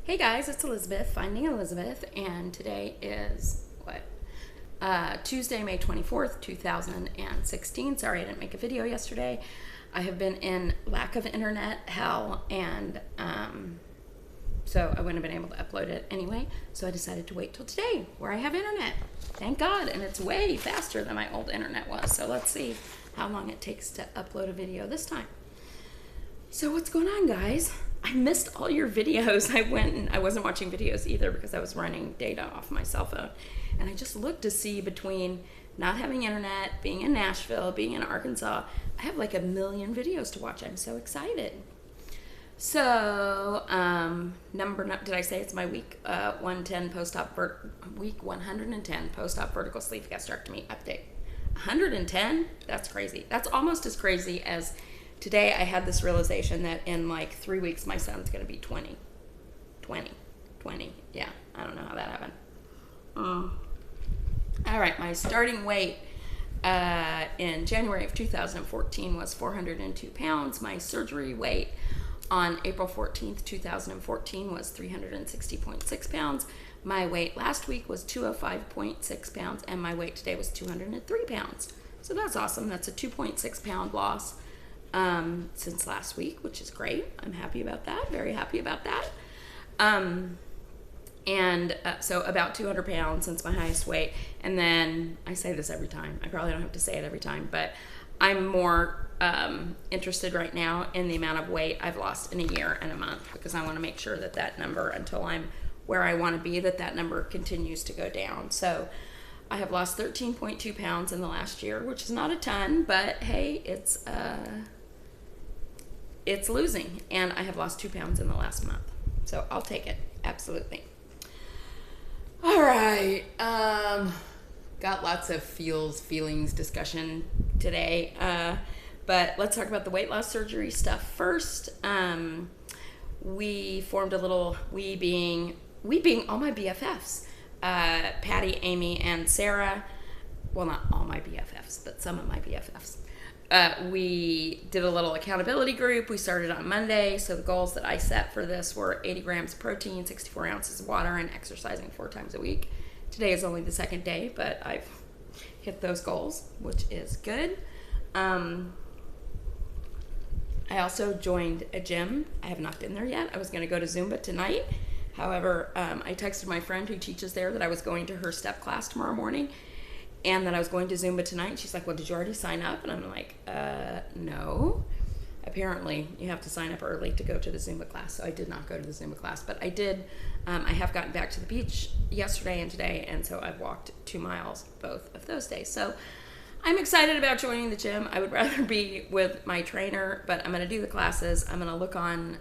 Hey guys, it's Elizabeth, Finding Elizabeth, and today is Tuesday, May 24th, 2016. Sorry I didn't make a video yesterday. I have been in lack of internet hell, and so I wouldn't have been able to upload it anyway, so I decided to wait till today where I have internet. Thank God, and it's way faster than my old internet was, so let's see how long it takes to upload a video this time. So what's going on, guys? I missed all your videos. I wasn't watching videos either because I was running data off my cell phone. And I just looked to see between not having internet, being in Nashville, being in Arkansas, I have like 1 million videos to watch. I'm so excited. So, did I say it's my week 110 week 110 post-op vertical sleeve gastrectomy update? 110? That's crazy. That's almost as crazy as today. I had this realization that in like 3 weeks, my son's going to be 20. 20. Yeah, I don't know how that happened. All right, my starting weight in January of 2014 was 402 pounds. My surgery weight on April 14th, 2014 was 360.6 pounds. My weight last week was 205.6 pounds, and my weight today was 203 pounds. So that's awesome. That's a 2.6 pound loss since last week, which is great. I'm happy about that. Very happy about that. So about 200 pounds since my highest weight. And then I say this every time. I probably don't have to say it every time, but I'm more interested right now in the amount of weight I've lost in a year and a month, because I want to make sure that that number, until I'm where I want to be, that number continues to go down. So I have lost 13.2 pounds in the last year, which is not a ton, but hey, it's losing, and I have lost 2 pounds in the last month. So I'll take it, absolutely. All right, got lots of feelings discussion today, but let's talk about the weight loss surgery stuff first. We formed a little, we being all my BFFs, Patty, Amy, and Sarah. Well, not all my BFFs, but some of my BFFs. We did a little accountability group. We started on Monday. So the goals that I set for this were 80 grams of protein, 64 ounces of water, and exercising 4 times a week. Today is only the second day, but I've hit those goals, which is good. I also joined a gym. I have not been there yet. I was going to go to Zumba tonight. However, I texted my friend who teaches there that I was going to her step class tomorrow morning, and that I was going to Zumba tonight. She's like, well, did you already sign up? And I'm like, no. Apparently, you have to sign up early to go to the Zumba class, so I did not go to the Zumba class. But I did, I have gotten back to the beach yesterday and today, and so I've walked 2 miles both of those days. So I'm excited about joining the gym. I would rather be with my trainer, but I'm going to do the classes. I'm going to look on,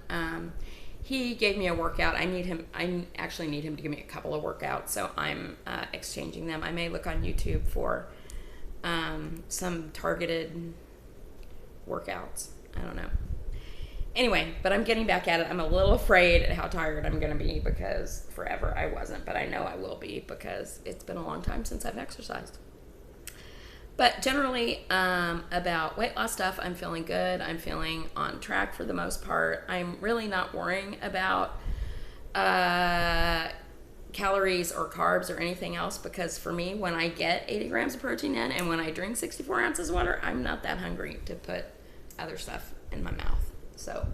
he gave me a workout. I actually need him to give me a couple of workouts, so I'm exchanging them. I may look on YouTube for some targeted workouts. I don't know. Anyway, but I'm getting back at it. I'm a little afraid at how tired I'm going to be, because forever I wasn't, but I know I will be because it's been a long time since I've exercised. But generally, about weight loss stuff, I'm feeling good. I'm feeling on track for the most part. I'm really not worrying about calories or carbs or anything else, because for me, when I get 80 grams of protein in and when I drink 64 ounces of water, I'm not that hungry to put other stuff in my mouth. So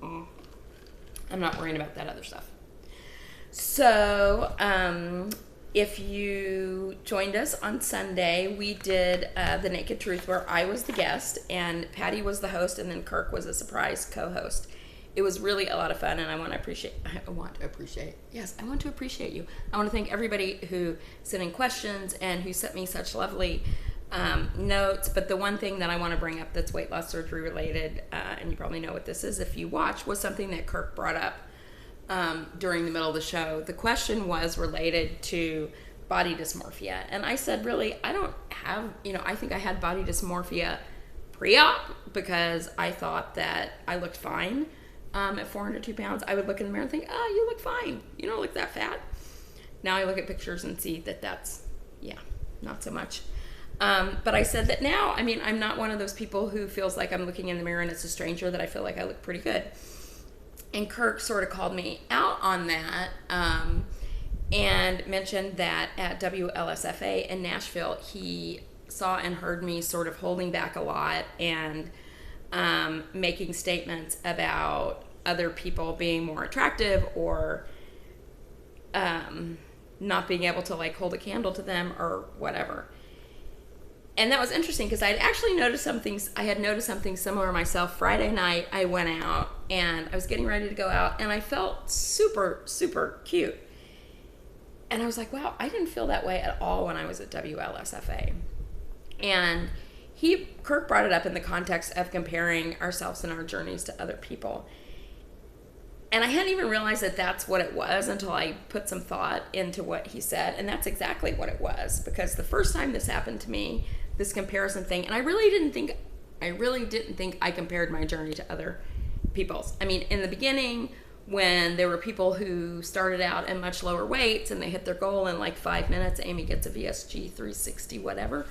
I'm not worrying about that other stuff. So if you joined us on Sunday, we did The Naked Truth, where I was the guest and Patty was the host, and then Kirk was a surprise co-host. It was really a lot of fun, and I want to appreciate you. I want to thank everybody who sent in questions and who sent me such lovely notes. But the one thing that I want to bring up that's weight loss surgery related, and you probably know what this is if you watch, was something that Kirk brought up during the middle of the show. The question was related to body dysmorphia. And I said, really, I don't have, I think I had body dysmorphia pre-op because I thought that I looked fine at 402 pounds. I would look in the mirror and think, oh, you look fine. You don't look that fat. Now I look at pictures and see that that's, not so much. But I said that now, I'm not one of those people who feels like I'm looking in the mirror and it's a stranger that I feel like I look pretty good. And Kirk sort of called me out on that and mentioned that at WLSFA in Nashville, he saw and heard me sort of holding back a lot and making statements about other people being more attractive or not being able to like hold a candle to them or whatever. And that was interesting because I had actually noticed something similar myself. Friday night I went out and I was getting ready to go out and I felt super, super cute. And I was like, wow, I didn't feel that way at all when I was at WLSFA. And Kirk brought it up in the context of comparing ourselves and our journeys to other people. And I hadn't even realized that that's what it was until I put some thought into what he said. And that's exactly what it was. Because the first time this happened to me, this comparison thing, and I really didn't think I compared my journey to other people's. I mean, in the beginning, when there were people who started out at much lower weights and they hit their goal in like 5 minutes, Amy gets a VSG 360, whatever.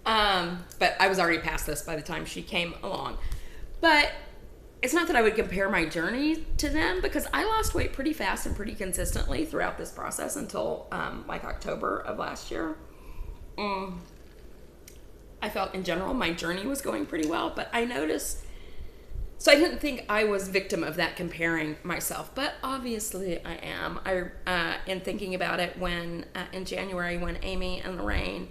But I was already past this by the time she came along. But it's not that I would compare my journey to them because I lost weight pretty fast and pretty consistently throughout this process until like October of last year. I felt in general my journey was going pretty well, but I noticed, so I didn't think I was victim of that comparing myself, but obviously I am. In thinking about it when, in January when Amy and Lorraine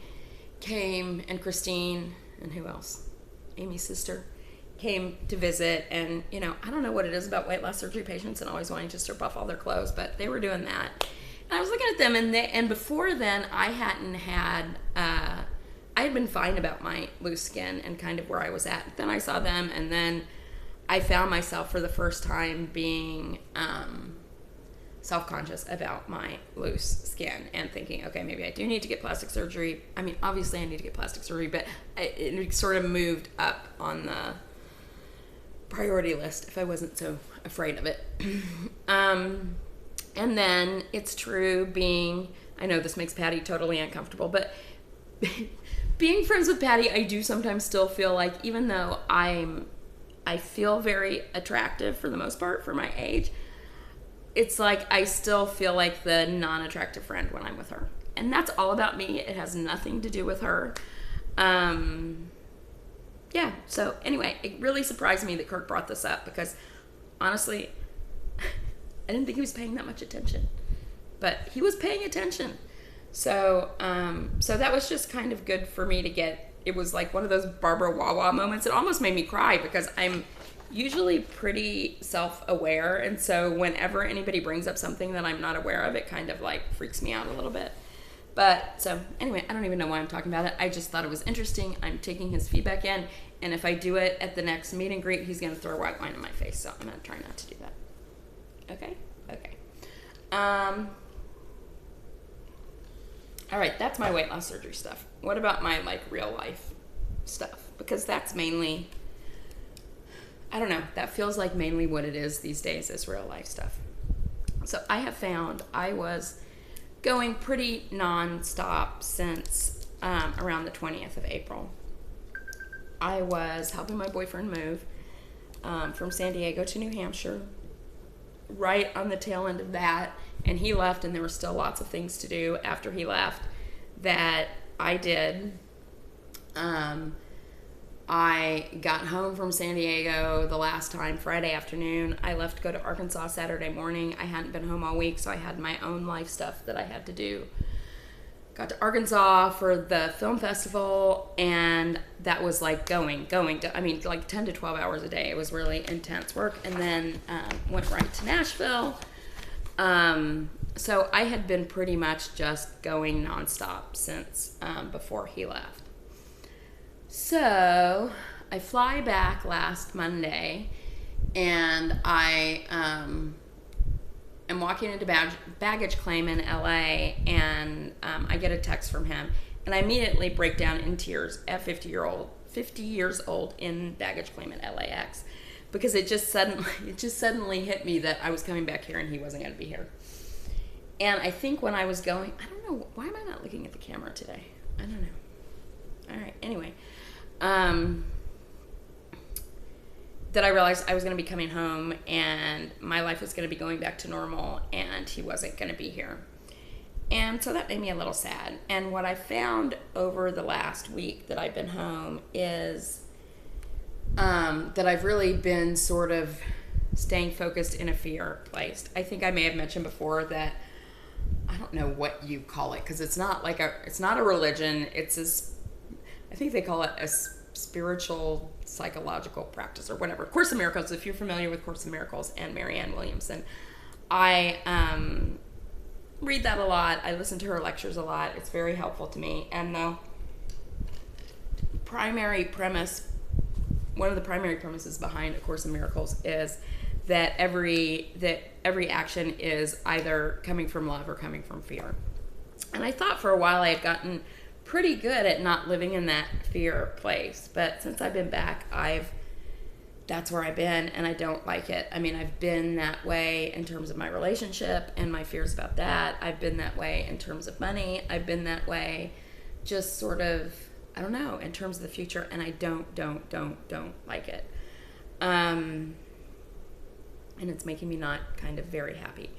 came and Christine and who else? Amy's sister came to visit, and you know, I don't know what it is about weight loss surgery patients and always wanting to strip off all their clothes, but they were doing that. And I was looking at them and before then I had been fine about my loose skin and kind of where I was at. Then I saw them and then I found myself for the first time being self-conscious about my loose skin and thinking, okay, maybe I do need to get plastic surgery. I mean, obviously I need to get plastic surgery, but it sort of moved up on the priority list if I wasn't so afraid of it. And then it's true I know this makes Patty totally uncomfortable, but being friends with Patty, I do sometimes still feel like, even though I feel very attractive for the most part for my age, it's like I still feel like the non-attractive friend when I'm with her. And that's all about me. It has nothing to do with her. Yeah, so anyway, it really surprised me that Kirk brought this up because honestly, I didn't think he was paying that much attention. But he was paying attention. So that was just kind of good for me to get. It was like one of those Barbara Wawa moments. It almost made me cry because I'm usually pretty self-aware, and so whenever anybody brings up something that I'm not aware of, it kind of like freaks me out a little bit. But so anyway, I don't even know why I'm talking about it. I just thought it was interesting. I'm taking his feedback in, and if I do it at the next meet and greet, he's going to throw white wine in my face, so I'm going to try not to do that. Okay. All right, that's my weight loss surgery stuff. What about my like real life stuff? Because that's mainly, I don't know, that feels like mainly what it is these days is real life stuff. So I have found I was going pretty non-stop since around the 20th of April. I was helping my boyfriend move from San Diego to New Hampshire, right on the tail end of that, and he left, and there were still lots of things to do after he left that I did. I got home from San Diego the last time Friday afternoon. I left to go to Arkansas Saturday morning. I hadn't been home all week, so I had my own life stuff that I had to do. Got to Arkansas for the film festival, and that was like going to, I mean, like 10 to 12 hours a day. It was really intense work, and then went right to Nashville. So I had been pretty much just going nonstop since before he left. So I fly back last Monday, and I am walking into baggage claim in LA, and I get a text from him, and I immediately break down in tears at 50 years old in baggage claim at LAX, because it just suddenly hit me that I was coming back here and he wasn't going to be here. And I think when I was going, I don't know, why am I not looking at the camera today? I don't know. All right, anyway. that I realized I was going to be coming home and my life was going to be going back to normal and he wasn't going to be here. And so that made me a little sad. And what I found over the last week that I've been home is that I've really been sort of staying focused in a fear place. I think I may have mentioned before that I don't know what you call it, because it's not a religion. I think they call it a spiritual psychological practice or whatever. Course in Miracles, if you're familiar with Course in Miracles and Marianne Williamson. I read that a lot. I listen to her lectures a lot. It's very helpful to me. And the primary premise, one of the primary premises behind A Course in Miracles is that every action is either coming from love or coming from fear. And I thought for a while I had gotten pretty good at not living in that fear place. But since I've been back, that's where I've been, and I don't like it. I mean, I've been that way in terms of my relationship and my fears about that. I've been that way in terms of money. I've been that way just sort of, I don't know, in terms of the future, and I don't like it. And it's making me not kind of very happy.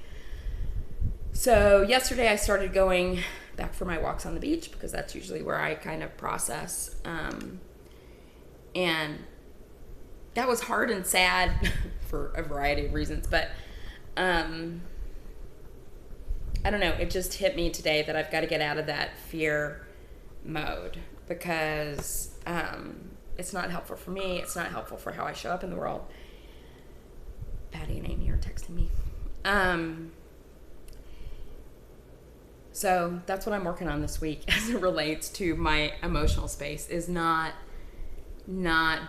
So yesterday I started going back for my walks on the beach, because that's usually where I kind of process. And that was hard and sad for a variety of reasons, but I don't know, it just hit me today that I've got to get out of that fear mode, because it's not helpful for me. It's not helpful for how I show up in the world. Patty and Amy are texting me. So that's what I'm working on this week as it relates to my emotional space, is not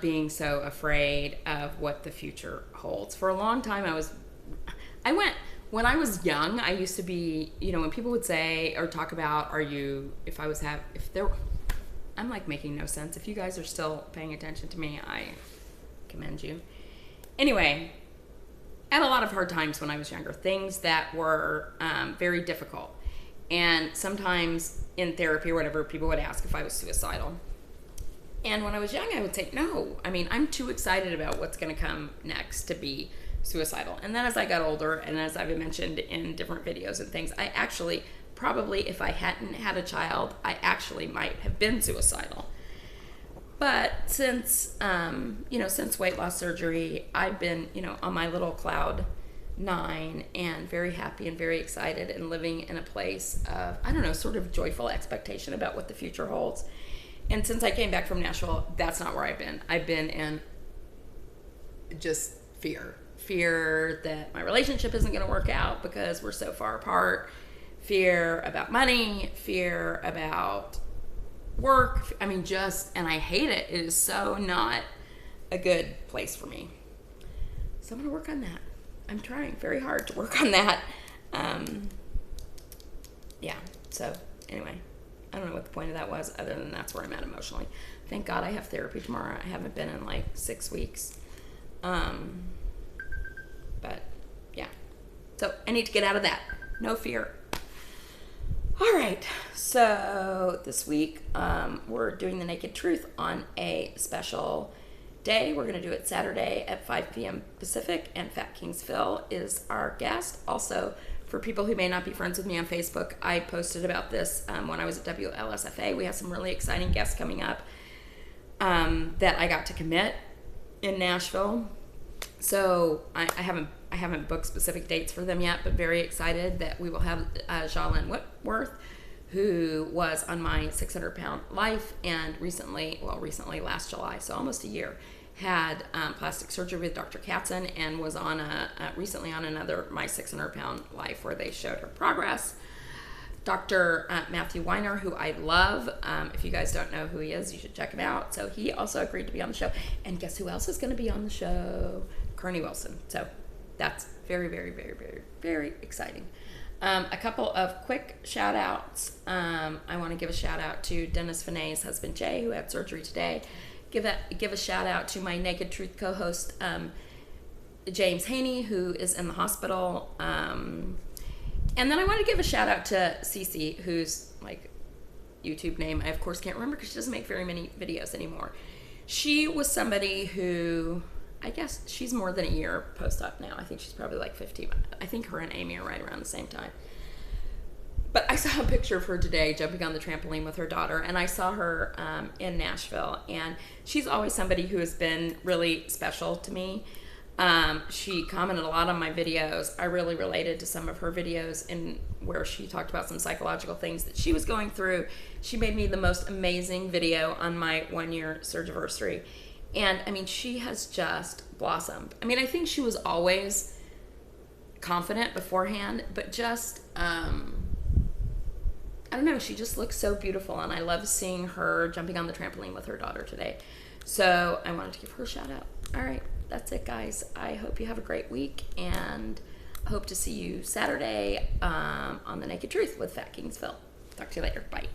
being so afraid of what the future holds. For a long time, when I was young, I used to be, when people would say or talk about, I'm like making no sense. If you guys are still paying attention to me, I commend you. Anyway, I had a lot of hard times when I was younger, things that were very difficult. And sometimes in therapy or whatever, people would ask if I was suicidal. And when I was young, I would say, no. I mean, I'm too excited about what's going to come next to be suicidal. And then as I got older, and as I've mentioned in different videos and things, I actually, probably if I hadn't had a child, I actually might have been suicidal. But since, since weight loss surgery, I've been, on my little cloud 9 and very happy and very excited and living in a place of, sort of joyful expectation about what the future holds. And since I came back from Nashville, that's not where I've been. I've been in just fear that my relationship isn't going to work out because we're so far apart, fear about money, fear about work. I mean, and I hate it. It is so not a good place for me. So I'm going to work on that. I'm trying very hard to work on that. So anyway, I don't know what the point of that was, other than that's where I'm at emotionally. Thank God I have therapy tomorrow. I haven't been in like 6 weeks. But yeah, so I need to get out of that. No fear. All right, so this week we're doing the Naked Truth on a special day. We're going to do it Saturday at 5 p.m. Pacific, and Fat Kings Phil is our guest. Also, for people who may not be friends with me on Facebook, I posted about this when I was at WLSFA. We have some really exciting guests coming up that I got to commit in Nashville. So I haven't booked specific dates for them yet, but very excited that we will have Jalen Whitworth, who was on my 600-pound life, and recently, last July, so almost a year, had plastic surgery with Dr. Katzen, and was on recently on another My 600-Pound Life, where they showed her progress. Dr. Matthew Weiner, who I love. If you guys don't know who he is, you should check him out. So he also agreed to be on the show. And guess who else is going to be on the show? Kearney Wilson. So that's very, very, very, very, very exciting. A couple of quick shout outs. I want to give a shout out to Dennis Vinay's husband Jay, who had surgery today. Give a shout out to my Naked Truth co-host James Haney, who is in the hospital. And then I want to give a shout out to Cece, whose YouTube name I of course can't remember because she doesn't make very many videos anymore. She was somebody who I guess she's more than a year post-op now. I think she's probably like 15. I think her and Amy are right around the same time. But I saw a picture of her today jumping on the trampoline with her daughter, and I saw her in Nashville, and she's always somebody who has been really special to me. She commented a lot on my videos. I really related to some of her videos in where she talked about some psychological things that she was going through. She made me the most amazing video on my 1-year surgiversary. And I mean, she has just blossomed. I mean, I think she was always confident beforehand, but just, I don't know, she just looks so beautiful, and I love seeing her jumping on the trampoline with her daughter today. So I wanted to give her a shout out. All right, that's it, guys. I hope you have a great week, and I hope to see you Saturday on The Naked Truth with Fat Kingsville. Talk to you later. Bye.